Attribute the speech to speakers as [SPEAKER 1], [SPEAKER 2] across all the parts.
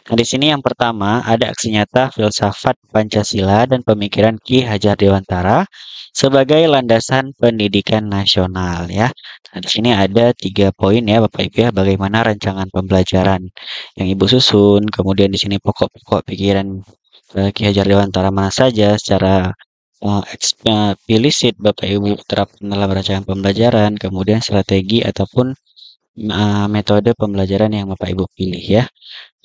[SPEAKER 1] Nah, di sini yang pertama ada aksi nyata filsafat Pancasila dan pemikiran Ki Hajar Dewantara sebagai landasan pendidikan nasional ya. Nah, di sini ada 3 poin ya Bapak Ibu ya, bagaimana rancangan pembelajaran yang Ibu susun, kemudian di sini pokok-pokok pikiran Ki Hajar Dewantara mana saja secara eksplisit Bapak Ibu terapkan dalam rancangan pembelajaran, kemudian strategi ataupun metode pembelajaran yang Bapak Ibu pilih ya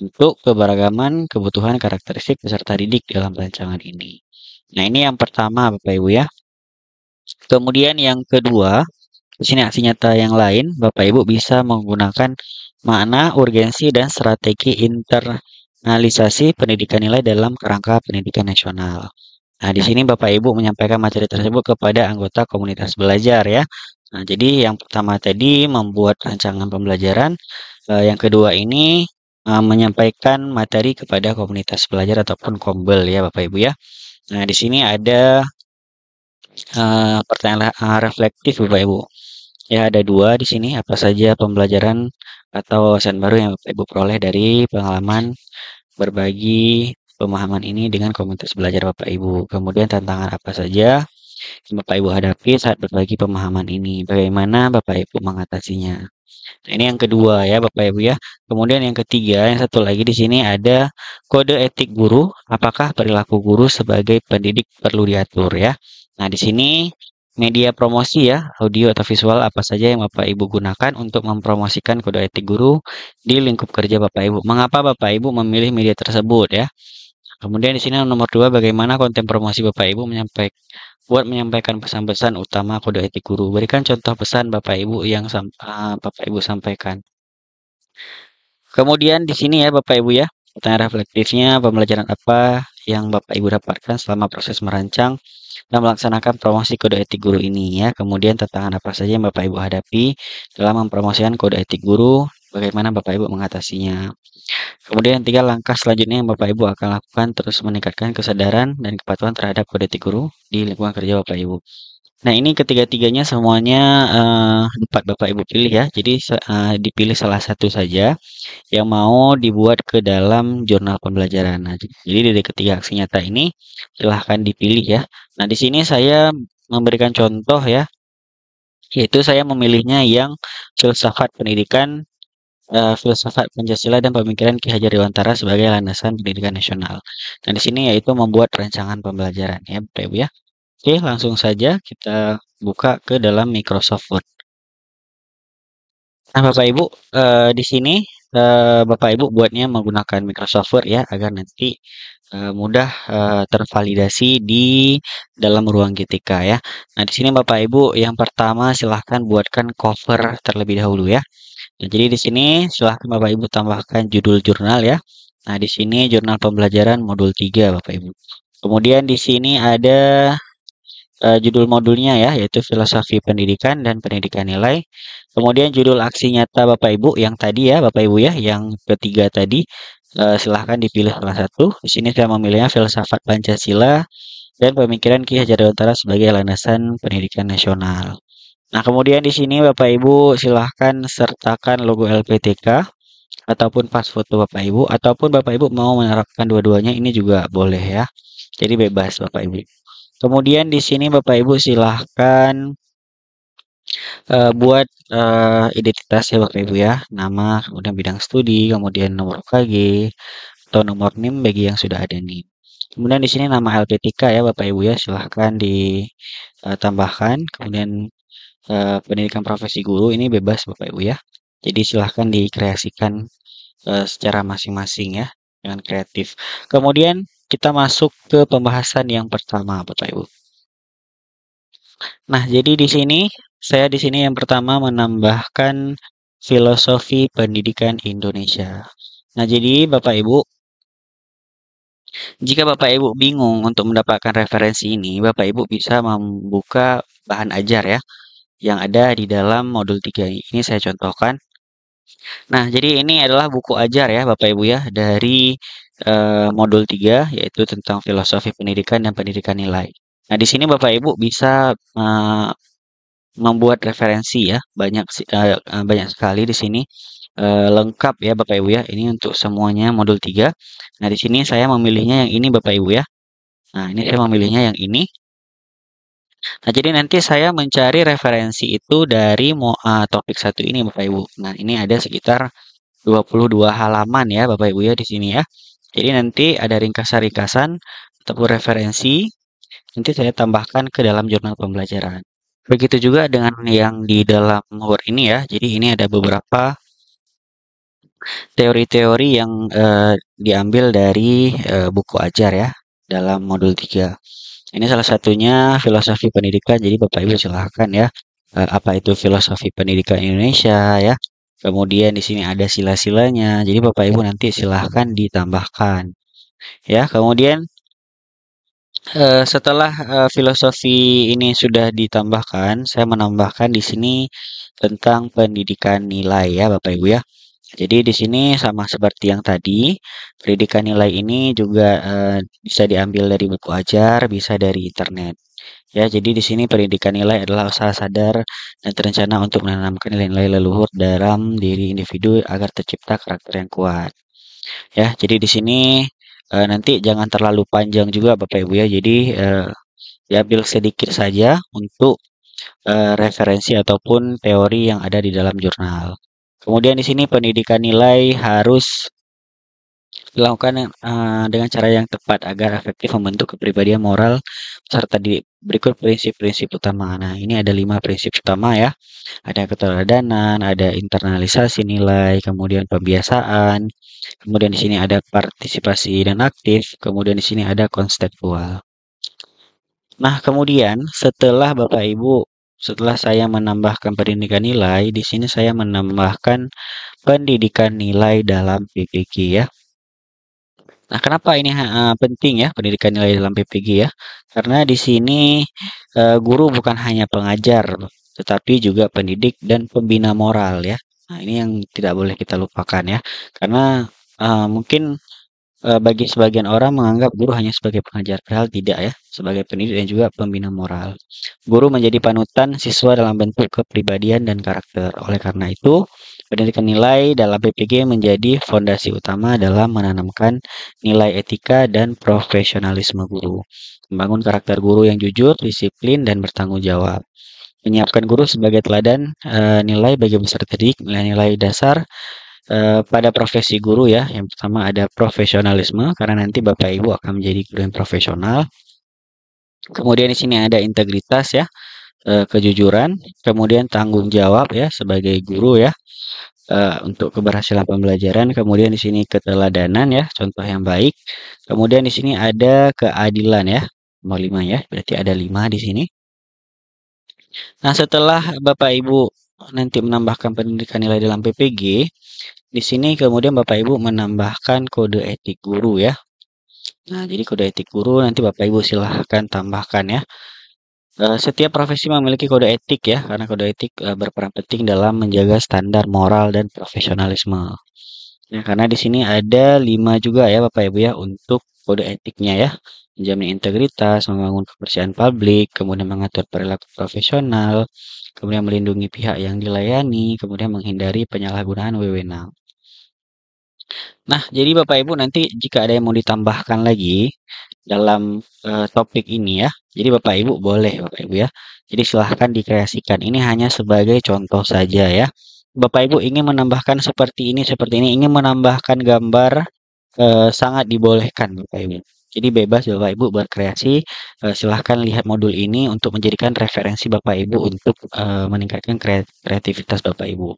[SPEAKER 1] untuk keberagaman kebutuhan karakteristik peserta didik dalam rancangan ini. Nah, ini yang pertama Bapak Ibu ya. Kemudian yang kedua, di sini aksi nyata yang lain, Bapak Ibu bisa menggunakan makna, urgensi, dan strategi internalisasi pendidikan nilai dalam kerangka pendidikan nasional. Nah, di sini Bapak Ibu menyampaikan materi tersebut kepada anggota komunitas belajar ya. Nah, jadi yang pertama tadi membuat rancangan pembelajaran, yang kedua ini menyampaikan materi kepada komunitas belajar ataupun kombel ya Bapak Ibu ya. Nah, di sini ada pertanyaan reflektif Bapak Ibu. Ya, ada dua di sini. Apa saja pembelajaran atau wawasan baru yang Bapak Ibu peroleh dari pengalaman berbagi pemahaman ini dengan komunitas belajar Bapak Ibu. Kemudian tantangan apa saja yang Bapak Ibu hadapi saat berbagi pemahaman ini. Bagaimana Bapak Ibu mengatasinya. Nah, ini yang kedua ya Bapak Ibu ya. Kemudian yang ketiga, yang satu lagi di sini ada kode etik guru. Apakah perilaku guru sebagai pendidik perlu diatur ya? Nah, di sini media promosi ya, audio atau visual apa saja yang Bapak Ibu gunakan untuk mempromosikan kode etik guru di lingkup kerja Bapak Ibu. Mengapa Bapak Ibu memilih media tersebut ya? Kemudian di sini nomor dua, bagaimana konten promosi Bapak Ibu menyampaikan pesan-pesan utama kode etik guru. Berikan contoh pesan Bapak Ibu yang Bapak Ibu sampaikan. Kemudian di sini ya Bapak Ibu ya, pertanyaan reflektifnya, pembelajaran apa yang Bapak Ibu dapatkan selama proses merancang dan melaksanakan promosi kode etik guru ini ya. Kemudian tantangan apa saja yang Bapak Ibu hadapi dalam mempromosikan kode etik guru, bagaimana Bapak Ibu mengatasinya. Kemudian yang tiga, langkah selanjutnya yang Bapak Ibu akan lakukan terus meningkatkan kesadaran dan kepatuhan terhadap kode etik guru di lingkungan kerja Bapak Ibu. Nah, ini ketiga-tiganya semuanya dapat Bapak Ibu pilih ya. Jadi dipilih salah satu saja yang mau dibuat ke dalam jurnal pembelajaran. Nah, jadi dari ketiga aksi nyata ini silahkan dipilih ya. Nah, di sini saya memberikan contoh ya, yaitu saya memilihnya yang filsafat pendidikan, filsafat Pancasila dan pemikiran Ki Hajar Dewantara sebagai landasan pendidikan nasional. Nah, di sini yaitu membuat rancangan pembelajaran ya, Bapak Ibu ya. Oke, langsung saja kita buka ke dalam Microsoft Word. Nah, Bapak Ibu, di sini Bapak Ibu buatnya menggunakan Microsoft Word ya, agar nanti mudah tervalidasi di dalam ruang GTK ya. Nah, di sini Bapak Ibu yang pertama silahkan buatkan cover terlebih dahulu ya. Nah, jadi di sini silahkan Bapak Ibu tambahkan judul jurnal ya. Nah, di sini jurnal pembelajaran modul 3 Bapak Ibu. Kemudian di sini ada judul modulnya ya, yaitu filosofi pendidikan dan pendidikan nilai. Kemudian judul aksi nyata Bapak Ibu yang tadi ya, Bapak Ibu ya, yang ketiga tadi, silahkan dipilih salah satu. Di sini saya memilihnya filsafat Pancasila dan pemikiran Ki Hajar Dewantara sebagai landasan pendidikan nasional. Nah, kemudian di sini Bapak Ibu silahkan sertakan logo LPTK ataupun pas foto Bapak Ibu, ataupun Bapak Ibu mau menerapkan dua-duanya ini juga boleh ya. Jadi bebas Bapak Ibu. Kemudian di sini Bapak Ibu silahkan buat identitas ya Bapak Ibu ya, nama, kemudian bidang studi, kemudian nomor UKG atau nomor NIM bagi yang sudah ada NIM. Kemudian di sini nama LPTK ya Bapak Ibu ya, silahkan ditambahkan. Kemudian pendidikan profesi guru ini bebas Bapak Ibu ya. Jadi silahkan dikreasikan secara masing-masing ya dengan kreatif. Kemudian kita masuk ke pembahasan yang pertama Bapak Ibu. Nah, jadi saya di sini yang pertama menambahkan filosofi pendidikan Indonesia. Nah, jadi Bapak Ibu, jika Bapak Ibu bingung untuk mendapatkan referensi ini, Bapak Ibu bisa membuka bahan ajar ya yang ada di dalam modul 3 ini. Ini saya contohkan. Nah, jadi ini adalah buku ajar ya Bapak Ibu ya dari modul 3 yaitu tentang filosofi pendidikan dan pendidikan nilai. Nah, di sini Bapak Ibu bisa membuat referensi ya, banyak sekali di sini. lengkap ya Bapak Ibu ya. Ini untuk semuanya modul 3. Nah, di sini saya memilihnya yang ini Bapak Ibu ya. Nah, ini saya memilihnya yang ini. Nah, jadi nanti saya mencari referensi itu dari topik satu ini Bapak Ibu. Nah, ini ada sekitar 22 halaman ya Bapak Ibu ya di sini ya. Jadi nanti ada ringkasan-ringkasan ataupun referensi, nanti saya tambahkan ke dalam jurnal pembelajaran. Begitu juga dengan yang di dalam Word ini ya. Jadi ini ada beberapa teori-teori yang diambil dari buku ajar ya dalam modul 3. Ini salah satunya filosofi pendidikan. Jadi Bapak Ibu silahkan ya apa itu filosofi pendidikan Indonesia ya. Kemudian di sini ada sila-silanya. Jadi Bapak Ibu nanti silahkan ditambahkan ya. Kemudian setelah filosofi ini sudah ditambahkan, saya menambahkan di sini tentang pendidikan nilai ya Bapak Ibu ya. Jadi di sini sama seperti yang tadi, pendidikan nilai ini juga bisa diambil dari buku ajar, bisa dari internet. Ya, jadi di sini pendidikan nilai adalah usaha sadar dan terencana untuk menanamkan nilai-nilai leluhur dalam diri individu agar tercipta karakter yang kuat. Ya, jadi di sini nanti jangan terlalu panjang juga Bapak Ibu ya. Jadi diambil sedikit saja untuk referensi ataupun teori yang ada di dalam jurnal. Kemudian di sini pendidikan nilai harus dilakukan dengan cara yang tepat agar efektif membentuk kepribadian moral serta di berikut prinsip-prinsip utama. Nah, ini ada 5 prinsip utama ya. Ada keteladanan, ada internalisasi nilai, kemudian pembiasaan, kemudian di sini ada partisipasi dan aktif, kemudian di sini ada konseptual. Nah, kemudian setelah saya menambahkan pendidikan nilai, di sini saya menambahkan pendidikan nilai dalam PPG ya. Nah, kenapa ini penting ya pendidikan nilai dalam PPG ya? Karena di sini guru bukan hanya pengajar, tetapi juga pendidik dan pembina moral ya. Nah, ini yang tidak boleh kita lupakan ya. Karena mungkin bagi sebagian orang menganggap guru hanya sebagai pengajar, padahal tidak ya, sebagai pendidik dan juga pembina moral. Guru menjadi panutan siswa dalam bentuk kepribadian dan karakter. Oleh karena itu, pendidikan nilai dalam PPG menjadi fondasi utama dalam menanamkan nilai etika dan profesionalisme guru. Membangun karakter guru yang jujur, disiplin, dan bertanggung jawab. Menyiapkan guru sebagai teladan nilai bagi peserta didik, nilai-nilai dasar pada profesi guru ya. Yang pertama ada profesionalisme karena nanti Bapak Ibu akan menjadi guru yang profesional. Kemudian di sini ada integritas ya, kejujuran, kemudian tanggung jawab ya sebagai guru ya untuk keberhasilan pembelajaran. Kemudian di sini keteladanan ya, contoh yang baik. Kemudian di sini ada keadilan ya, nomor 5 ya. Berarti ada 5 di sini. Nah, setelah Bapak Ibu nanti menambahkan pendidikan nilai dalam PPG, di sini kemudian Bapak Ibu menambahkan kode etik guru ya. Nah, jadi kode etik guru nanti Bapak Ibu silahkan tambahkan ya. Setiap profesi memiliki kode etik ya, karena kode etik berperan penting dalam menjaga standar moral dan profesionalisme. Ya, karena di sini ada 5 juga ya Bapak Ibu ya untuk kode etiknya ya. Menjamin integritas, membangun kepercayaan publik, kemudian mengatur perilaku profesional, kemudian melindungi pihak yang dilayani, kemudian menghindari penyalahgunaan wewenang. Nah, jadi Bapak Ibu nanti jika ada yang mau ditambahkan lagi dalam topik ini ya. Jadi Bapak Ibu boleh Bapak Ibu ya. Jadi silahkan dikreasikan. Ini hanya sebagai contoh saja ya. Bapak Ibu ingin menambahkan seperti ini, ingin menambahkan gambar sangat dibolehkan Bapak Ibu. Jadi bebas Bapak Ibu berkreasi. Silahkan lihat modul ini untuk menjadikan referensi Bapak Ibu untuk meningkatkan kreativitas Bapak Ibu.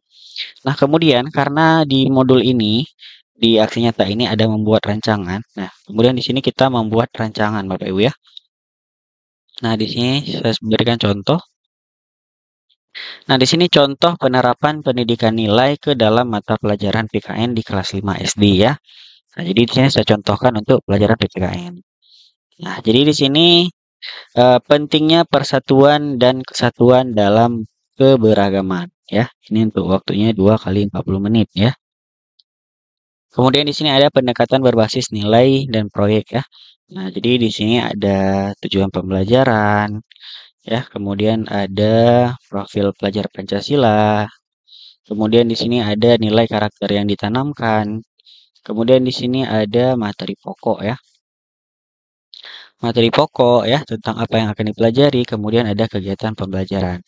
[SPEAKER 1] Nah, kemudian karena di modul ini, di aksi nyata ini ada membuat rancangan. Nah, kemudian di sini kita membuat rancangan Bapak Ibu ya. Nah, di sini saya berikan contoh. Nah, di sini contoh penerapan pendidikan nilai ke dalam mata pelajaran PKN di kelas 5 SD ya. Nah, jadi di sini saya contohkan untuk pelajaran PKN. Nah, jadi di sini pentingnya persatuan dan kesatuan dalam keberagaman ya. Ini untuk waktunya 2 kali 40 menit ya. Kemudian di sini ada pendekatan berbasis nilai dan proyek ya. Nah, jadi di sini ada tujuan pembelajaran ya, kemudian ada profil pelajar Pancasila, Kemudian di sini ada nilai karakter yang ditanamkan. Kemudian di sini ada materi pokok ya. Materi pokok ya tentang apa yang akan dipelajari. Kemudian ada kegiatan pembelajaran.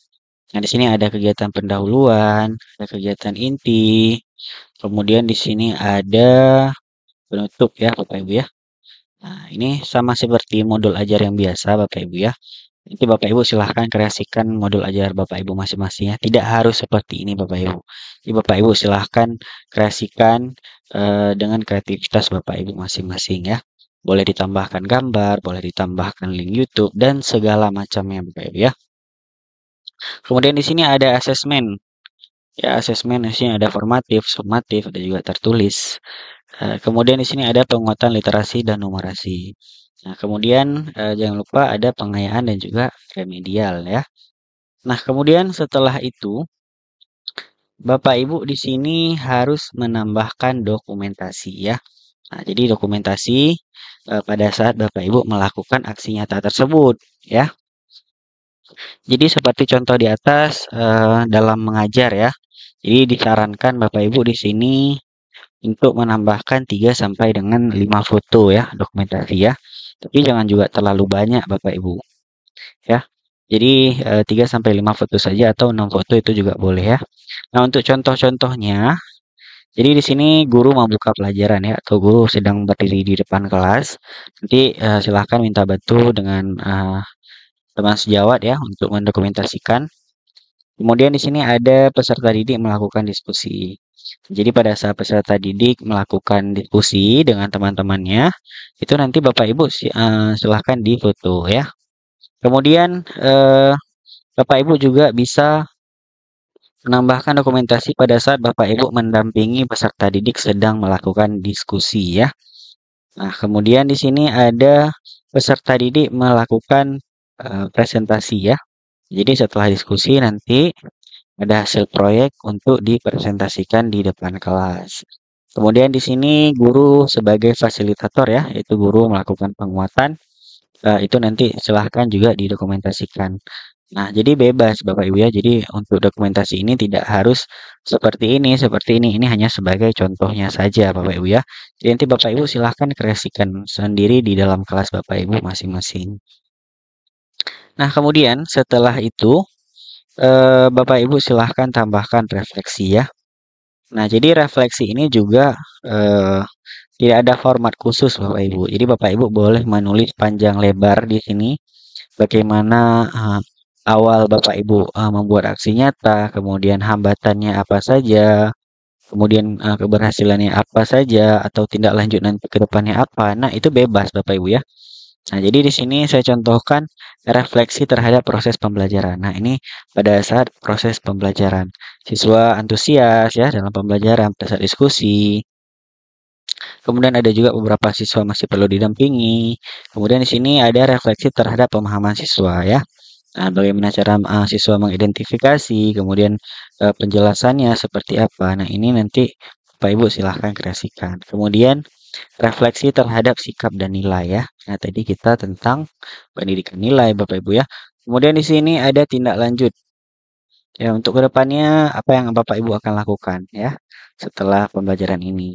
[SPEAKER 1] Nah, di sini ada kegiatan pendahuluan, ada kegiatan inti. Kemudian di sini ada penutup ya, Bapak Ibu ya. Nah, ini sama seperti modul ajar yang biasa, Bapak Ibu ya. Nanti Bapak Ibu silahkan kreasikan modul ajar Bapak Ibu masing-masing ya. Tidak harus seperti ini Bapak Ibu. Jadi Bapak Ibu silahkan kreasikan dengan kreativitas Bapak Ibu masing-masing ya. Boleh ditambahkan gambar, boleh ditambahkan link YouTube, dan segala macamnya Bapak Ibu ya. Kemudian di sini ada asesmen. Ya, asesmen di sini ada formatif, sumatif, ada juga tertulis. Kemudian di sini ada penguatan literasi dan numerasi. Nah, kemudian jangan lupa ada pengayaan dan juga remedial ya. Nah, kemudian setelah itu Bapak Ibu di sini harus menambahkan dokumentasi ya. Nah, jadi dokumentasi pada saat Bapak Ibu melakukan aksi nyata tersebut ya. Jadi seperti contoh di atas dalam mengajar ya. Jadi disarankan Bapak Ibu di sini untuk menambahkan 3 sampai dengan 5 foto ya dokumentasi ya. Tapi jangan juga terlalu banyak Bapak Ibu ya. Jadi 3 sampai 5 foto saja atau 6 foto itu juga boleh ya. Nah, untuk contoh-contohnya, jadi di sini guru membuka pelajaran ya atau guru sedang berdiri di depan kelas. Nanti silahkan minta bantu dengan teman sejawat ya untuk mendokumentasikan. Kemudian di sini ada peserta didik melakukan diskusi. Jadi pada saat peserta didik melakukan diskusi dengan teman-temannya, itu nanti Bapak Ibu silahkan difoto ya. Kemudian Bapak Ibu juga bisa menambahkan dokumentasi pada saat Bapak Ibu mendampingi peserta didik sedang melakukan diskusi ya. Nah, kemudian di sini ada peserta didik melakukan presentasi ya. Jadi setelah diskusi nanti ada hasil proyek untuk dipresentasikan di depan kelas. Kemudian di sini guru sebagai fasilitator ya, yaitu guru melakukan penguatan. Itu nanti silahkan juga didokumentasikan. Nah, jadi bebas Bapak Ibu ya. Jadi untuk dokumentasi ini tidak harus seperti ini, seperti ini. Ini hanya sebagai contohnya saja Bapak Ibu ya. Jadi nanti Bapak Ibu silahkan kreasikan sendiri di dalam kelas Bapak Ibu masing-masing. Nah, kemudian setelah itu Bapak Ibu silahkan tambahkan refleksi ya. Nah, jadi refleksi ini juga eh, tidak ada format khusus Bapak Ibu. Jadi Bapak Ibu boleh menulis panjang lebar di sini bagaimana awal Bapak Ibu membuat aksi nyata, kemudian hambatannya apa saja, kemudian keberhasilannya apa saja, atau tindak lanjut nanti ke depannya apa. Nah, itu bebas Bapak Ibu ya. Nah, jadi di sini saya contohkan refleksi terhadap proses pembelajaran. Nah, ini pada saat proses pembelajaran. Siswa antusias ya dalam pembelajaran, pada saat diskusi. Kemudian ada juga beberapa siswa masih perlu didampingi. Kemudian di sini ada refleksi terhadap pemahaman siswa ya. Nah, bagaimana cara siswa mengidentifikasi, kemudian penjelasannya seperti apa. Nah, ini nanti Bapak Ibu silahkan kreasikan. Kemudian refleksi terhadap sikap dan nilai ya. Nah, tadi kita tentang pendidikan nilai Bapak Ibu ya. Kemudian di sini ada tindak lanjut. Ya, untuk kedepannya apa yang Bapak Ibu akan lakukan ya setelah pembelajaran ini.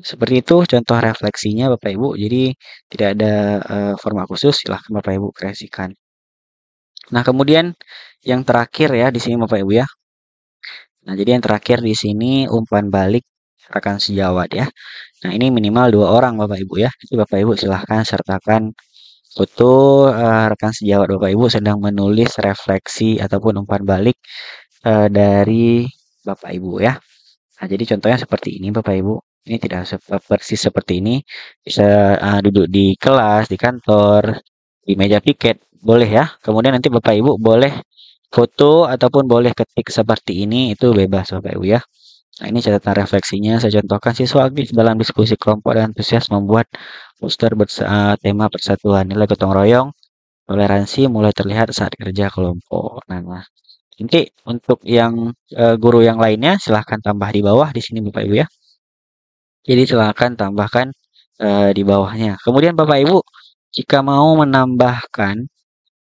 [SPEAKER 1] Seperti itu contoh refleksinya Bapak Ibu. Jadi tidak ada format khusus, silahkan Bapak Ibu kreasikan. Nah, kemudian yang terakhir ya di sini Bapak Ibu ya. Nah, jadi yang terakhir di sini umpan balik rekan sejawat ya. Nah, ini minimal 2 orang Bapak Ibu ya. Jadi Bapak Ibu silahkan sertakan foto rekan sejawat Bapak Ibu sedang menulis refleksi ataupun umpan balik dari Bapak Ibu ya. Nah, jadi contohnya seperti ini Bapak Ibu. Ini tidak persis seperti ini. Bisa duduk di kelas, di kantor, di meja piket, boleh ya. Kemudian nanti Bapak Ibu boleh foto ataupun boleh ketik seperti ini, itu bebas Bapak Ibu ya. Nah, ini catatan refleksinya. Saya contohkan siswa aktif dalam diskusi kelompok dan antusias membuat poster tema persatuan, nilai gotong royong, toleransi mulai terlihat saat kerja kelompok. Nah, nanti untuk yang guru yang lainnya silahkan tambah di bawah di sini Bapak Ibu ya. Jadi silahkan tambahkan di bawahnya. Kemudian Bapak Ibu jika mau menambahkan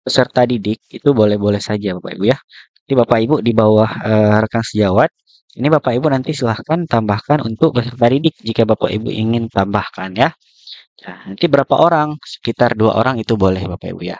[SPEAKER 1] peserta didik itu boleh-boleh saja Bapak Ibu ya. Jadi Bapak Ibu di bawah rekan sejawat Ini Bapak Ibu nanti silahkan tambahkan untuk peserta didik jika Bapak Ibu ingin tambahkan ya. Nah, nanti berapa orang? Sekitar 2 orang itu boleh Bapak Ibu ya.